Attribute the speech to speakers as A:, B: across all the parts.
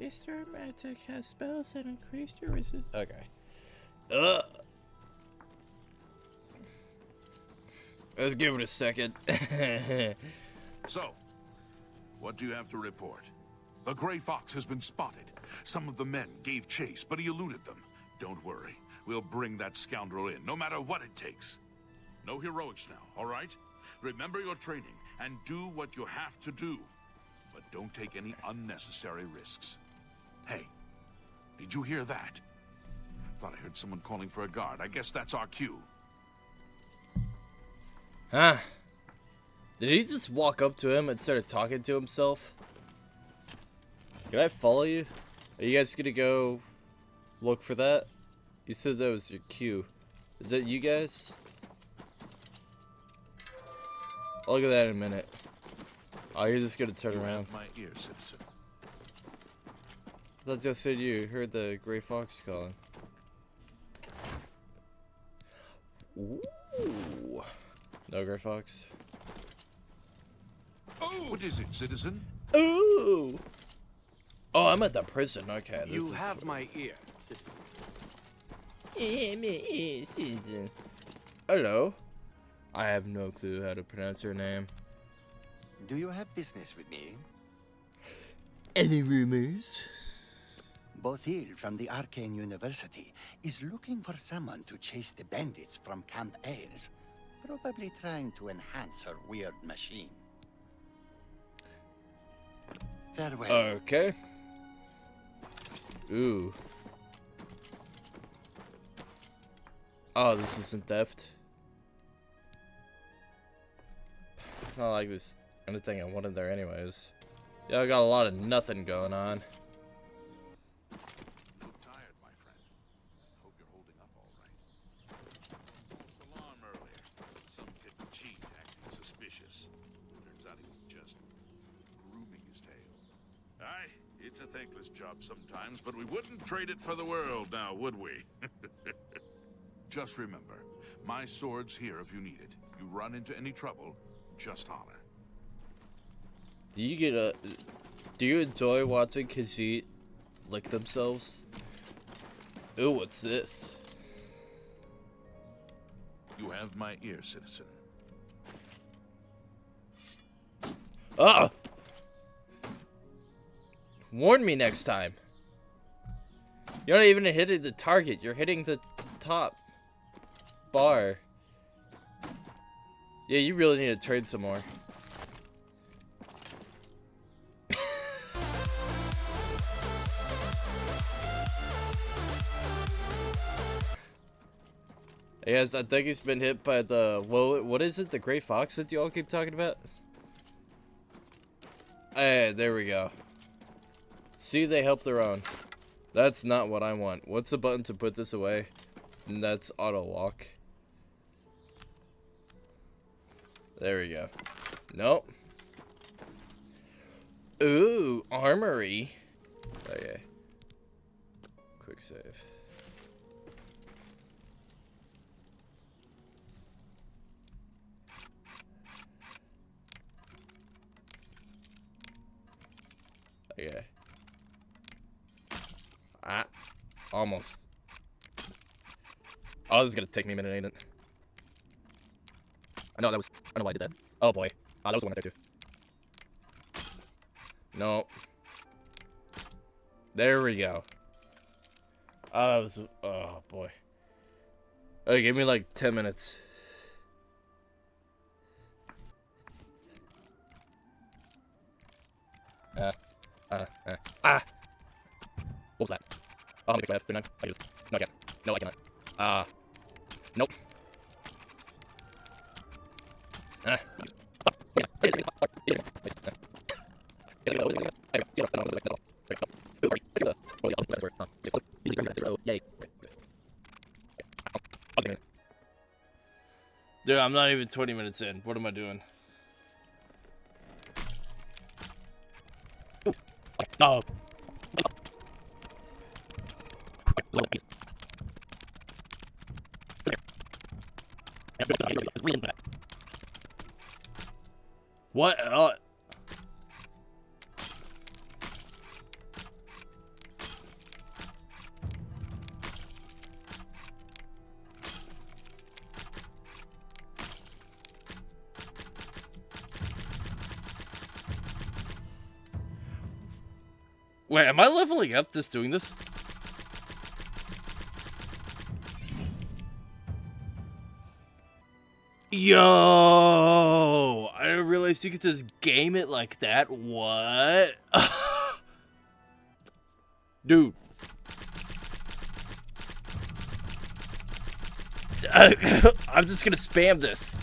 A: Star Magic has spells that increase your resistance. Okay. Let's give it a second.
B: So, what do you have to report? The Gray Fox has been spotted. Some of the men gave chase, but he eluded them. Don't worry. We'll bring that scoundrel in, no matter what it takes. No heroics now, all right? Remember your training, and do what you have to do. But don't take any unnecessary risks. Hey, did you hear that? Thought I heard someone calling for a guard. I guess that's our cue.
A: Huh? Did he just walk up to him and start talking to himself? Can I follow you? Are you guys gonna go look for that? You said that was your cue. Is that you guys? I'll look at that in a minute. Oh, you're just gonna turn around.
B: My ear, citizen.
A: I thought you said you heard the Gray Fox calling. Ooh. No Gray Fox.
B: Oh, what is it, citizen?
A: Ooh. Oh, I'm at the prison. Okay.
C: You have my ear, citizen.
A: Hello. I have no clue how to pronounce your name.
D: Do you have business with me?
A: Any rumors?
D: Bothil from the Arcane University is looking for someone to chase the bandits from Camp Ailes. Probably trying to enhance her weird machine. Farewell.
A: Okay. Ooh. Oh, this isn't theft. Not like this anything I wanted there anyways. Yeah, I got a lot of nothing going on.
B: You look tired, my friend. Hope you're holding up all right. False alarm earlier. Some kid with cheat acting suspicious. Turns out he was just grooming his tail. Aye, it's a thankless job sometimes, but we wouldn't trade it for the world now, would we? Just remember, my sword's here if you need it. You run into any trouble, just holler.
A: Do you get a... Do you enjoy watching Khajiit lick themselves? Ooh, what's this?
B: You have my ear, citizen.
A: Ah! Warn me next time. You're not even hitting the target. You're hitting the top bar. Yeah, you really need to train some more. Yes, I think he's been hit by the... Well, what is it? The Gray Fox that you all keep talking about? Hey, there we go. See, they help their own. That's not what I want. What's the button to put this away? And that's auto walk. There we go. Nope. Ooh, armory. Okay. Quick save. Okay. Ah. Almost. Oh, this is gonna take me a minute, ain't it? I know why I did that. Oh boy. Ah, that was the one right there too. No. There we go. Oh, that was... Oh boy. Okay, give me like 10 minutes. Ah! What was that? Oh, how many I have? 39? I can do this. No, I can't. No, I cannot. Nope. Dude, I'm not even 20 minutes in. What am I doing? Oh. What? Wait, am I leveling up just doing this? Yo! I didn't realize you could just game it like that. What? Dude. I'm just gonna spam this.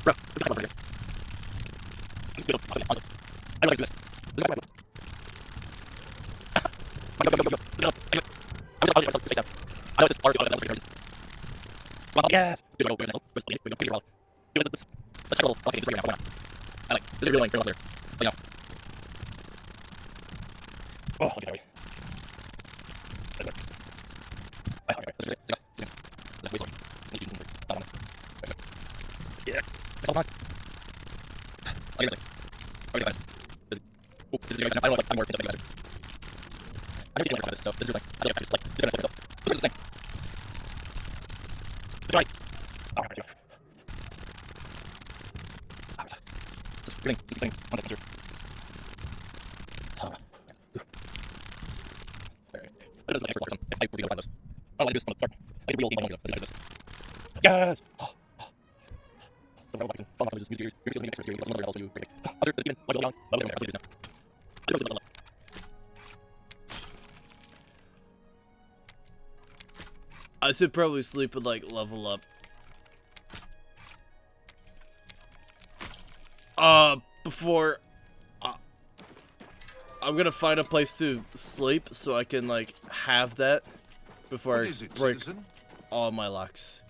A: Bro, I like this. Yes. Oh, okay. Yes. I should probably sleep and like level up. Before I'm gonna find a place to sleep so I can like have that before I break all my locks.